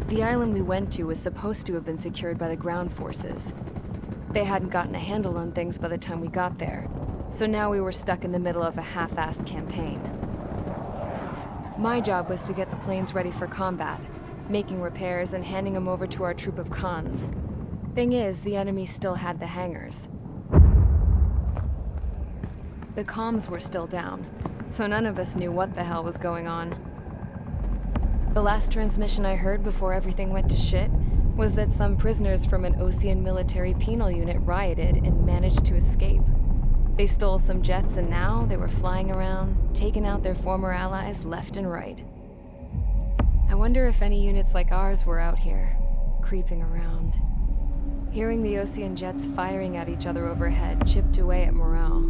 The island we went to was supposed to have been secured by the ground forces. They hadn't gotten a handle on things by the time we got there, so now we were stuck in the middle of a half-assed campaign. My job was to get the planes ready for combat, making repairs and handing them over to our troop of cons. Thing is, the enemy still had the hangars. The comms were still down, so none of us knew what the hell was going on. The last transmission I heard before everything went to shit was that some prisoners from an Osean military penal unit rioted and managed to escape. They stole some jets and now they were flying around, taking out their former allies left and right. I wonder if any units like ours were out here, creeping around. Hearing the Osean jets firing at each other overhead chipped away at morale.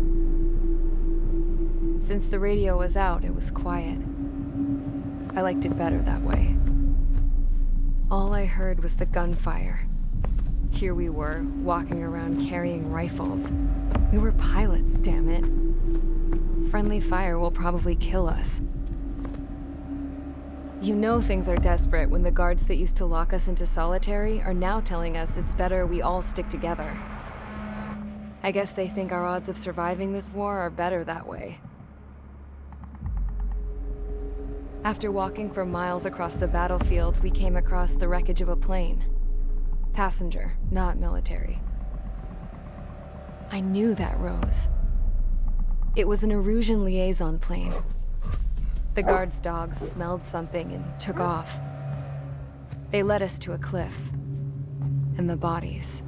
Since the radio was out, it was quiet. I liked it better that way. All I heard was the gunfire. Here we were, walking around carrying rifles. We were pilots, damn it. Friendly fire will probably kill us. You know things are desperate when the guards that used to lock us into solitary are now telling us it's better we all stick together. I guess they think our odds of surviving this war are better that way. After walking for miles across the battlefield, we came across the wreckage of a plane. Passenger, not military. I knew that rose. It was an Erusian liaison plane. The guards' dogs smelled something and took off. They led us to a cliff. And the bodies.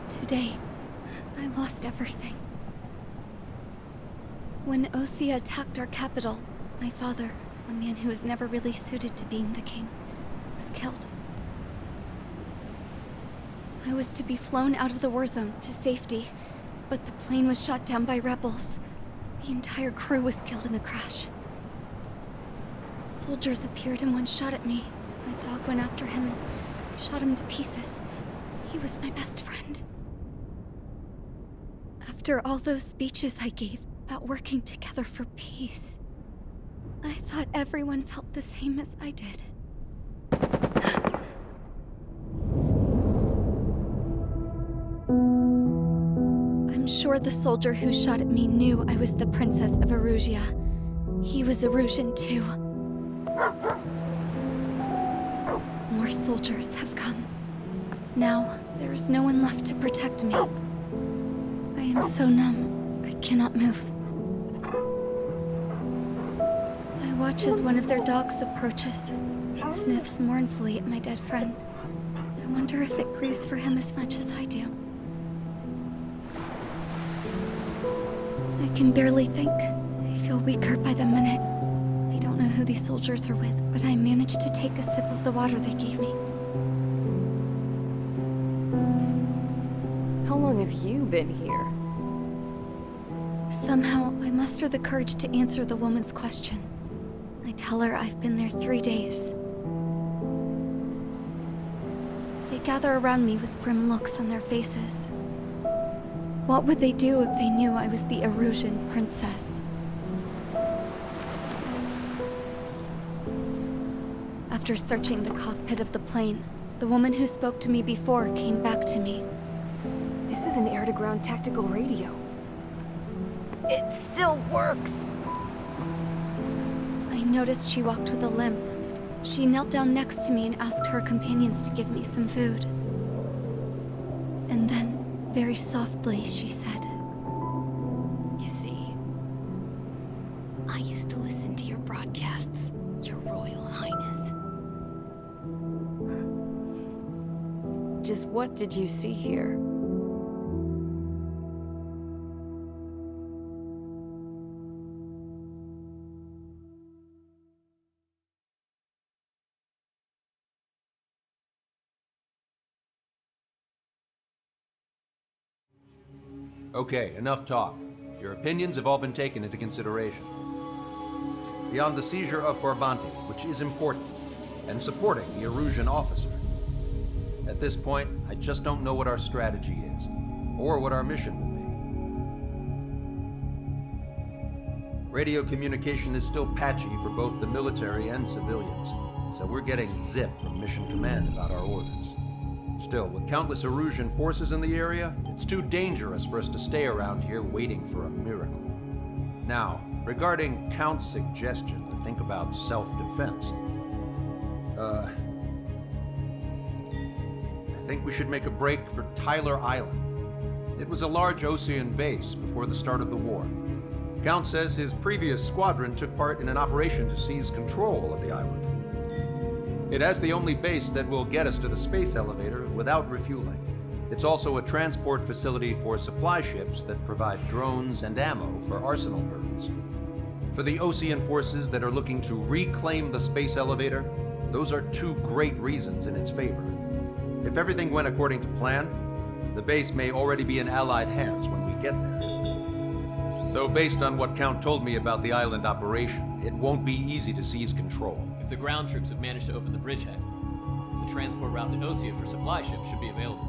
Today, I lost everything. When Osea attacked our capital, my father, a man who was never really suited to being the king, was killed. I was to be flown out of the war zone to safety, but the plane was shot down by rebels. The entire crew was killed in the crash. Soldiers appeared and one shot at me. My dog went after him and shot him to pieces. He was my best friend. After all those speeches I gave about working together for peace, I thought everyone felt the same as I did. I'm sure the soldier who shot at me knew I was the Princess of Erusia. He was Erusian too. More soldiers have come. Now, there's no one left to protect me. I am so numb, I cannot move. I watch as one of their dogs approaches. It sniffs mournfully at my dead friend. I wonder if it grieves for him as much as I do. I can barely think. I feel weaker by the minute. I don't know who these soldiers are with, but I managed to take a sip of the water they gave me. How long have you been here? Somehow, I muster the courage to answer the woman's question. I tell her I've been there 3 days. They gather around me with grim looks on their faces. What would they do if they knew I was the Erusian princess? After searching the cockpit of the plane, the woman who spoke to me before came back to me. This is an air-to-ground tactical radio. It still works! I noticed she walked with a limp. She knelt down next to me and asked her companions to give me some food. And then, very softly, she said, "You see, I used to listen to your broadcasts, Your Royal Highness." Just what did you see here? Okay, enough talk. Your opinions have all been taken into consideration. Beyond the seizure of Forbanti, which is important, and supporting the Erusian officer, at this point, I just don't know what our strategy is, or what our mission will Radio communication is still patchy for both the military and civilians, so we're getting zip from Mission Command about our orders. Still, with countless Erusian forces in the area, it's too dangerous for us to stay around here waiting for a miracle. Now, regarding Count's suggestion to think about self-defense, I think we should make a break for Tyler Island. It was a large Osean base before the start of the war. Count says his previous squadron took part in an operation to seize control of the island. It has the only base that will get us to the space elevator without refueling. It's also a transport facility for supply ships that provide drones and ammo for arsenal birds. For the Osean forces that are looking to reclaim the space elevator, those are two great reasons in its favor. If everything went according to plan, the base may already be in Allied hands when we get there. Though based on what Count told me about the island operation, it won't be easy to seize control. If the ground troops have managed to open the bridgehead, the transport route to Osea for supply ships should be available.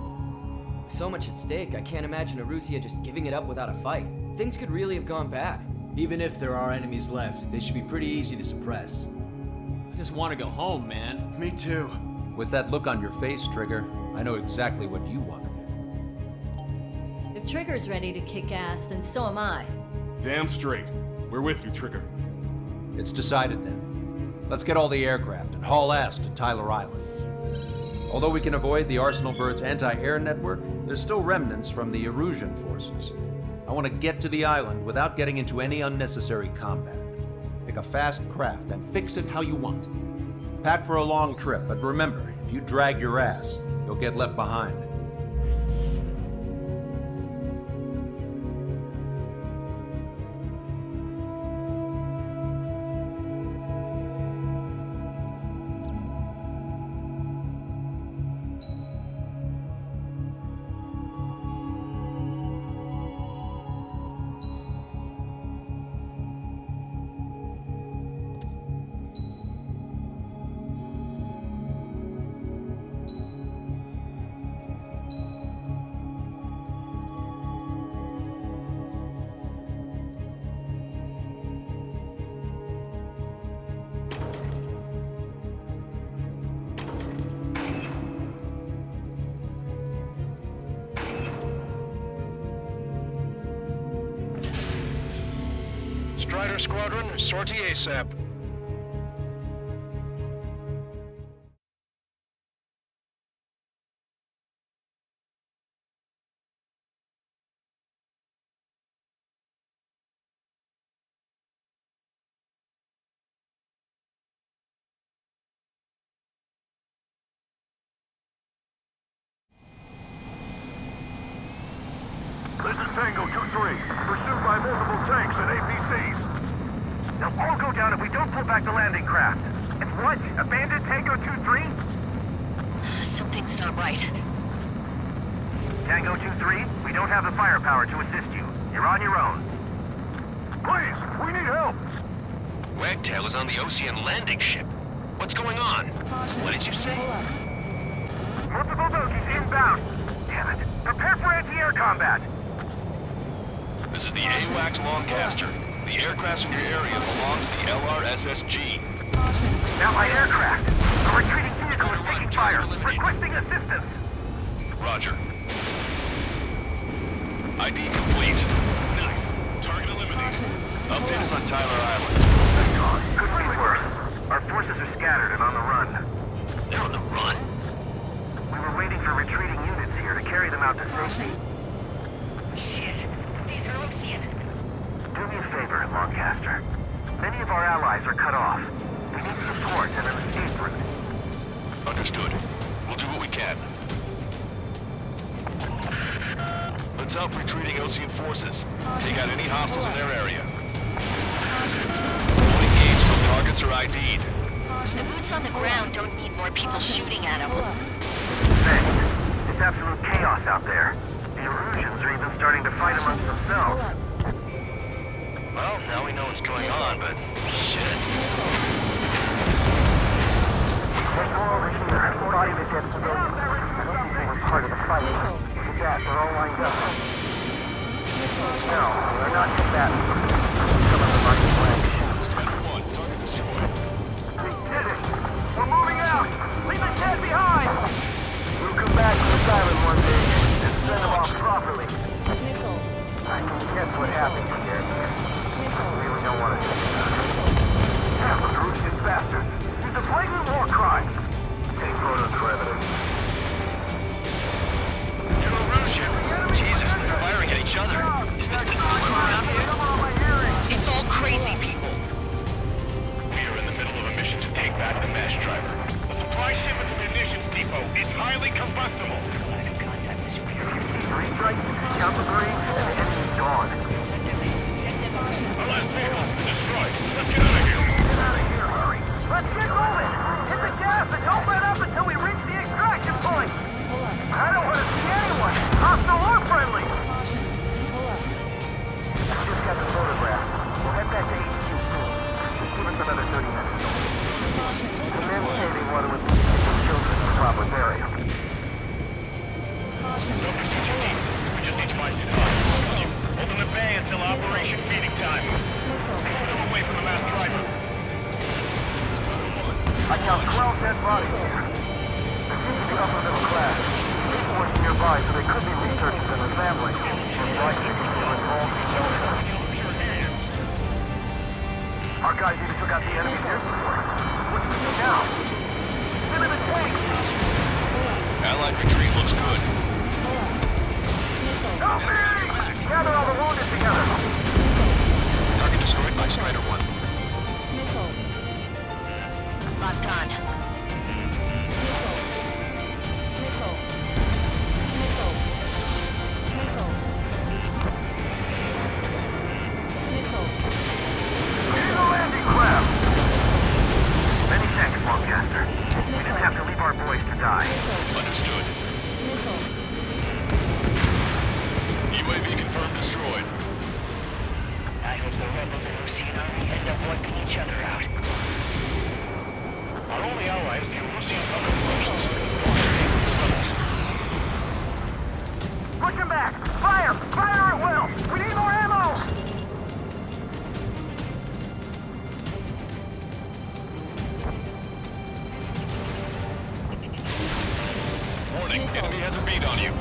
With so much at stake, I can't imagine Erusia just giving it up without a fight. Things could really have gone bad. Even if there are enemies left, they should be pretty easy to suppress. I just want to go home, man. Me too. With that look on your face, Trigger, I know exactly what you want to do. If Trigger's ready to kick ass, then so am I. Damn straight. We're with you, Trigger. It's decided then. Let's get all the aircraft and haul ass to Tyler Island. Although we can avoid the Arsenal Bird's anti-air network, there's still remnants from the Erusian forces. I want to get to the island without getting into any unnecessary combat. Pick a fast craft and fix it how you want. Pack for a long trip, but remember, if you drag your ass, you'll get left behind. Strider Squadron, sortie ASAP. This is Tango 2-3, pursued by multiple tanks and APCs. They'll all go down if we don't pull back the landing craft. And what? Abandoned Tango 2-3? Something's not right. Tango 2-3, we don't have the firepower to assist you. You're on your own. Please, we need help! Wagtail is on the Osean landing ship. What's going on? What did you say? Multiple bogies inbound. Damn it. Prepare for anti-air combat. This is the AWACS Longcaster. The aircraft in your area belongs to the LRSSG. Allied aircraft. A retreating vehicle is taking fire. Requesting assistance. Roger. ID complete. Nice. Target eliminated. Update us on Tyler Island. Couldn't be worse. Our forces are scattered and on the run. They're on the run? We were waiting for retreating units here to carry them out to safety. Shit. These are Osean. Do me a favor, Longcaster. Many of our allies are cut off. We need support and an escape route. Understood. We'll do what we can. Let's help retreating Osean forces. Take out any hostiles in their area. Won't engage till targets are ID'd. The boots on the ground don't need more people shooting at them. Thanks. It's absolute chaos out there. The Erusians are even starting to fight amongst themselves. Well, now we know what's going on, but shit. There's more over here. Body of a dead civilian. I don't think they were part of the fight. Look at that, they're all lined up. No, they're not combatants. Some of them are the launched. Properly. I can guess what happened here. I really don't want to see that. Damn, those Russian bastards. It's a flagrant war crime. Take photos for evidence. You're a Russian. Jesus, they're firing at each other. Is this the common around here? It's all crazy people. We are in the middle of a mission to take back the mash driver. The supply ship at the munitions depot is highly combustible. Three strikes, count the three, and the enemy's gone. Our last vehicle's been destroyed. Let's get out of here. Get out of here, hurry. Let's get moving. Hit the gas and don't let up until we reach the extraction point. I don't want to see anyone, hostile or friendly. I just got the photograph. We'll head back to HQ soon. Just give us another 30 minutes. The men say they want to get the children in the proper area. We just need to find two cars. Open the bay until operation feeding time. Put them away from the mass driver. I count 12 dead bodies here. There seems to be upper middle class. People working nearby, so they could be researchers and their families. And likely people involved in the research. Our guys even took out the enemy air support. What do we do now? Get in the tank! Allied retreat looks good. Help me! Gather all the wounded together. Target destroyed by Strider 1. Locked on. Here's the landing craft! Many thanks, Lancaster. We didn't have to leave our boys to die. Understood. UAV confirmed destroyed. I hope the rebels and Rusina end up wiping each other out. Our only ally is the Russian Russians. Push him back! Fire! Fire at will! We need more ammo! Warning, enemy has a bead on you.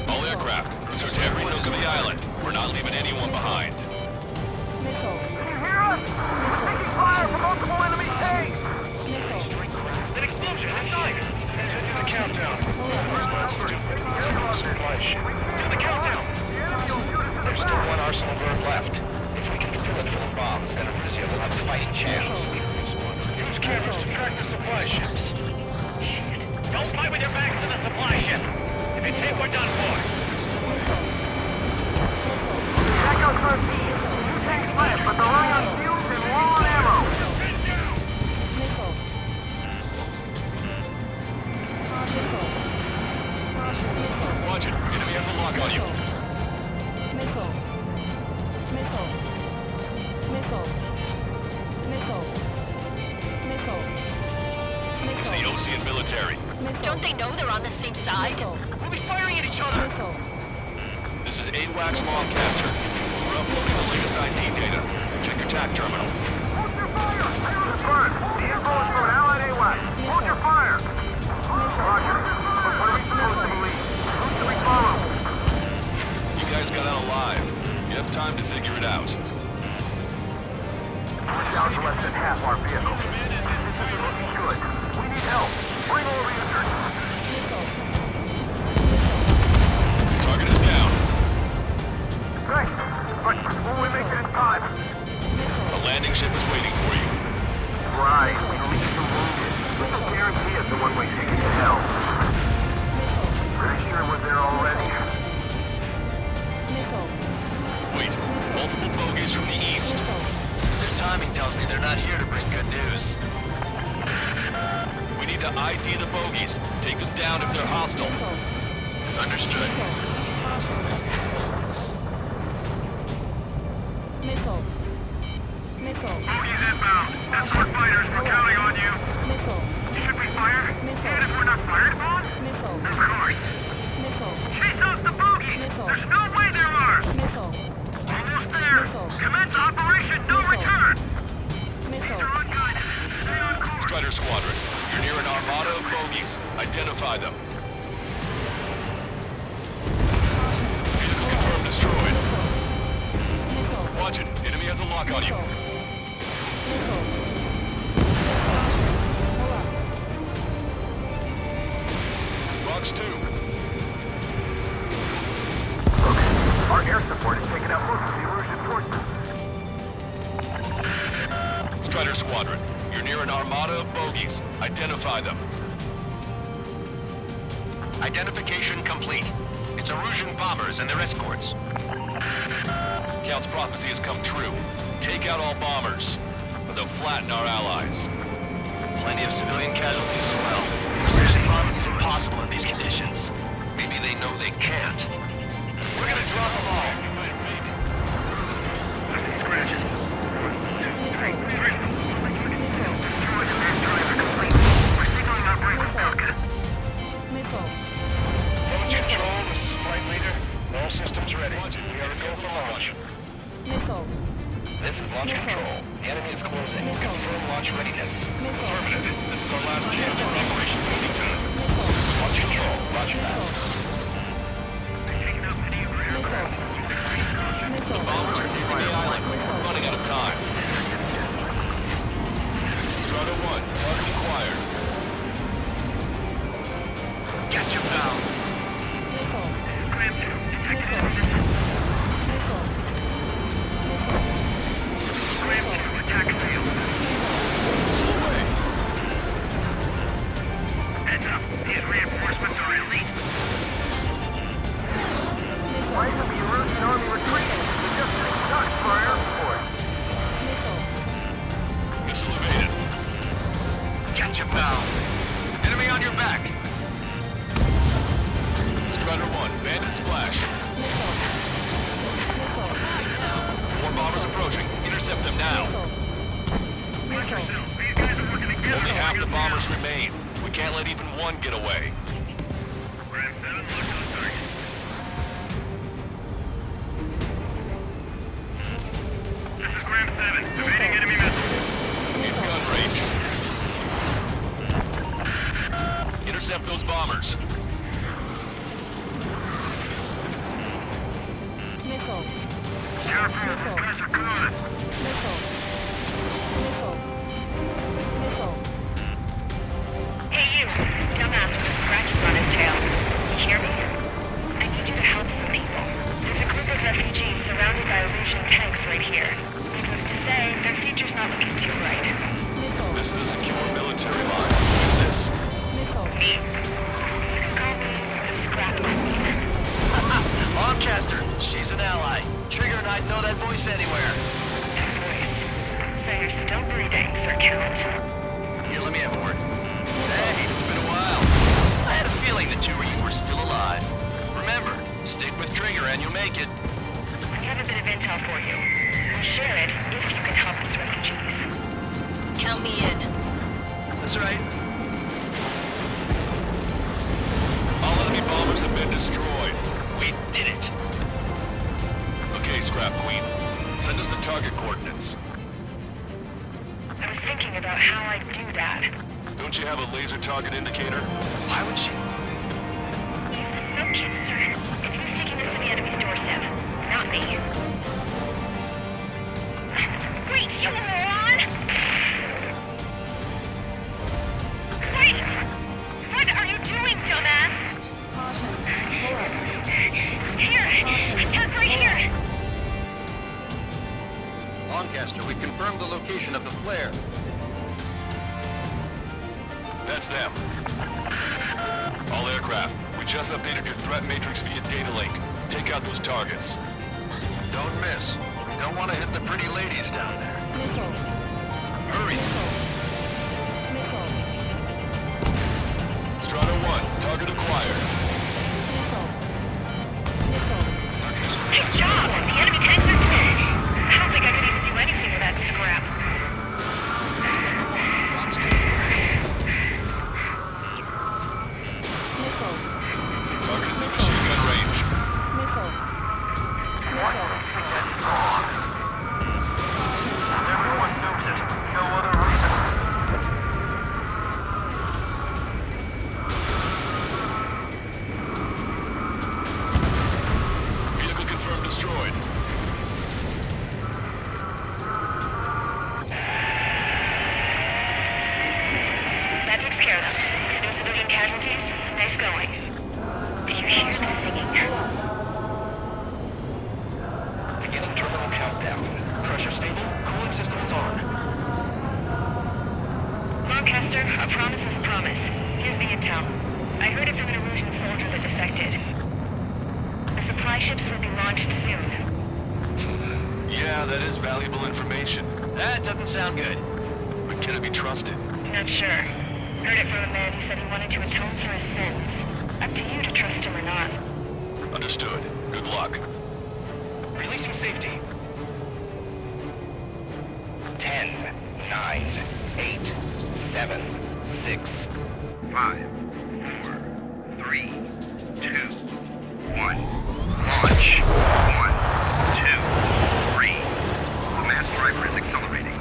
All aircraft, search every nook of the island. We're not leaving anyone behind. Can you hear us? We're taking fire from multiple enemy tanks! An explosion inside! Continue the countdown. Supply ship. Do the countdown! There's still one arsenal bird left. If we can fill it full of bombs, then Arusia will have a fighting chance. Use cameras to track the supply ships. Don't fight with your backs to the supply ship! If it's hit, we're done for! Echo 13. Two tanks left, but they're running on fumes and low on ammo. Watch it, enemy has a lock on you. It's the Ocean military. Don't they know they're on the same side? We'll be firing at each other! This is AWACS Longcaster. We're uploading the latest ID data. Check your TAC terminal. Hold your fire! Confirmed. The info is from Allied AWAC. Hold your fire! Roger. But what are we supposed to believe? Who should we follow? You guys got out alive. You have time to figure it out. We're down to less than half our vehicle. This isn't looking good. We need help. Bring more researchers. Target is down. Thanks. But will we make it in time? A landing ship is waiting for you. Right. We leave the wounded. But no guarantee it's the one-way ticket to hell. Pretty sure we're there already. Wait, multiple bogies from the east. Their timing tells me they're not here to bring good news. We need to ID the bogies. Take them down if they're hostile. Understood. Bogies inbound. Escort fighters, we're counting on you. Should we fire? And if we're not fired upon? Of course. Chase off the bogey! There's no way they're ours! Almost there! Commence operation no return! These are on good. Stay on course. Strider Squadron, you're near an armada of bogies. Identify them. Our air support has taken out most of the erosion forces. Strider Squadron, you're near an armada of bogies. Identify them. Identification complete. It's Erusian bombers and their escorts. Count's prophecy has come true. Take out all bombers, or they'll flatten our allies. Plenty of civilian casualties as well. Precision bombing is impossible in these conditions. Maybe they know they can't. We're gonna drop them all. Scratches. 1, 2, 3. Destroy the main driver complete. We're signaling our break with Falcon. Control, this is Flight Leader. All systems ready. We are a go for launch. This is Launch Control. The enemy is closing. Confirm launch readiness. Affirmative. This is our last chance for Operation Meeting Time. Launch Control. Roger that. Taking out any of our aircraft. The bombers are near the island. We're running out of time. Strata 1, target acquired. Get you down. Graham 2, detected enemy missile. Graham 2, attack failed. Missile away. Heads up, these reinforcements are elite. Why isn't the Erusian army retreating? We're just getting stuck for our air support. Missile evaded. Get you down. Enemy on your back. Strider 1, bandit splash. More bombers approaching. Intercept them now. Watch yourself. These guys are working together. Only half the bombers remain. We can't let even one get away. Graham 7, locked on target. This is Graham 7, evading enemy missiles. In gun range. Intercept those bombers. Careful, these guys are coming. Hey you, dumbass with a scratches on his tail. You hear me? I need you to help some people. There's a group of refugees surrounded by Erusian tanks right here. Needless to say, their future's not looking too bright. This is a secure military line. Who is this? Me? Call me the Scrap Queen. Lancaster, she's an ally. Trigger and I'd know that voice anywhere. That voice. So you're still breathing, Sir Count. Here, let me have a word. Hey, it's been a while. I had a feeling the two of you were still alive. Remember, stick with Trigger and you'll make it. I have a bit of intel for you. We'll share it if you can help us refugees. Count me in. That's right. All enemy bombers have been destroyed. We did it. Okay, Scrap Queen. Send us the target coordinates. I was thinking about how I'd do that. Don't you have a laser target indicator? Why would she? Use the smoke canister. And who's taking this to the enemy's doorstep? Not me. Wait, you moron! Wait! What are you doing, dumbass? Here! Tuck right here! Lancaster, we confirmed the location of the flare. That's them. All aircraft, we just updated your threat matrix via data link. Take out those targets. Don't miss. We don't want to hit the pretty ladies down there. Hurry! Strata 1, target acquired. Good job! The enemy tanks are dead. I don't think I could even do anything with that scrap. Fox 2. Target is in machine gun range. Everyone knows it. No other reason. A promise is a promise. Here's the intel. I heard it from an Erusian soldier that defected. The supply ships will be launched soon. Yeah, that is valuable information. That doesn't sound good. But can it be trusted? Not sure. Heard it from a man who said he wanted to atone for his sins. Up to you to trust him or not. Understood. Good luck. Releasing safety. 10, 9, 8, 7, 6, 5, 4, 3, 2, 1. Launch. 1, 2, 3. The mass driver is accelerating.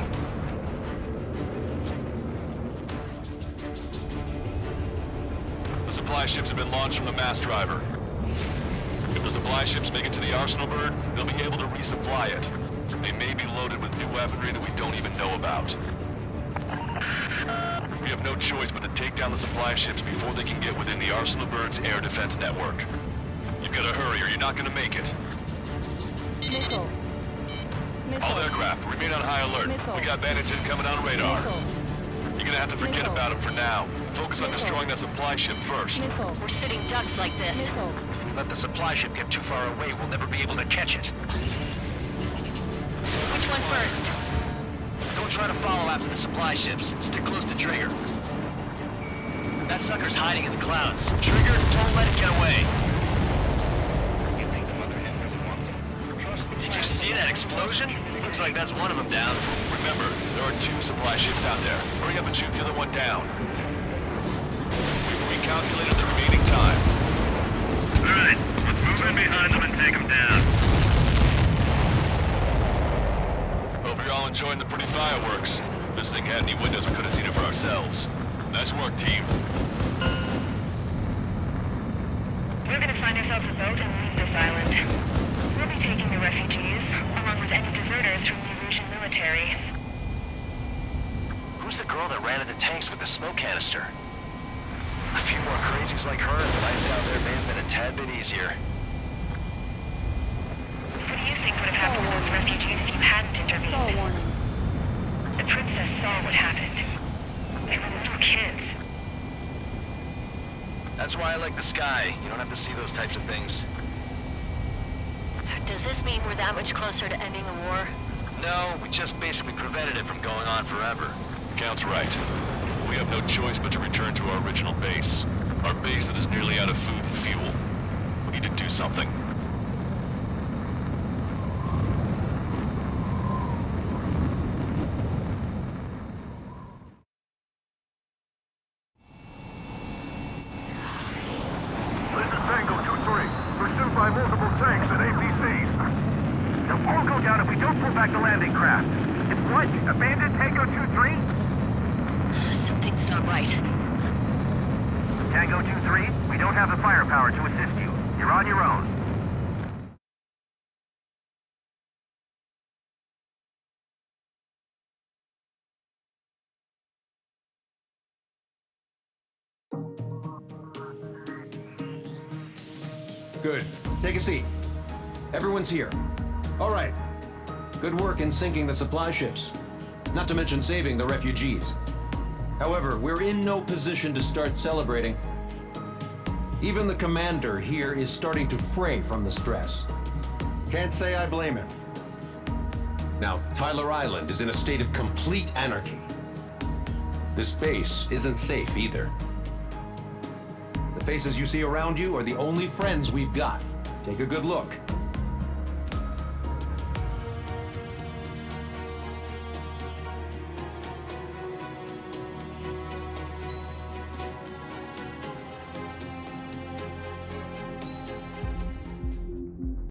The supply ships have been launched from the mass driver. If the supply ships make it to the Arsenal bird, they'll be able to resupply it. They may be loaded with new weaponry that we don't even know about. We have no choice but to take down the supply ships before they can get within the Arsenal bird's air defense network. You've got to hurry or you're not going to make it. Missile. All aircraft, remain on high alert. We got bandits incoming on radar. You're gonna have to forget about them for now. Focus on destroying that supply ship first. We're sitting ducks like this. If we let the supply ship get too far away, we'll never be able to catch it. Which one first? Don't try to follow after the supply ships. Stick close to Trigger. That sucker's hiding in the clouds. Trigger, don't let it get away. Did you see that explosion? Looks like that's one of them down. Remember, there are 2 supply ships out there. Hurry up and shoot the other one down. We've recalculated the remaining time. Alright, let's move in behind them and take them down. Hope you're all enjoying the pretty fireworks. If this thing had any windows, we could have seen it for ourselves. Nice work, team. We're gonna find ourselves a boat and leave this island. We'll be taking the refugees, along with any deserters from the Erusian military. Who's the girl that ran into tanks with the smoke canister? A few more crazies like her, and life down there may have been a tad bit easier. What do you think would have happened to those refugees if you hadn't intervened? The princess saw what happened. They were little kids. That's why I like the sky. You don't have to see those types of things. Does this mean we're that much closer to ending the war? No, we just basically prevented it from going on forever. Count's right. We have no choice but to return to our original base. Our base that is nearly out of food and fuel. We need to do something. This is Tango 2-3, pursued by multiple tanks and APCs. They'll all go down if we don't pull back the landing craft. It's what? Abandoned Tango 2-3? Something's not right. Tango 2-3, we don't have the firepower to assist you. You're on your own. Good. Take a seat. Everyone's here. All right. Good work in sinking the supply ships. Not to mention saving the refugees. However, we're in no position to start celebrating. Even the commander here is starting to fray from the stress. Can't say I blame him. Now, Tyler Island is in a state of complete anarchy. This base isn't safe either. The faces you see around you are the only friends we've got. Take a good look.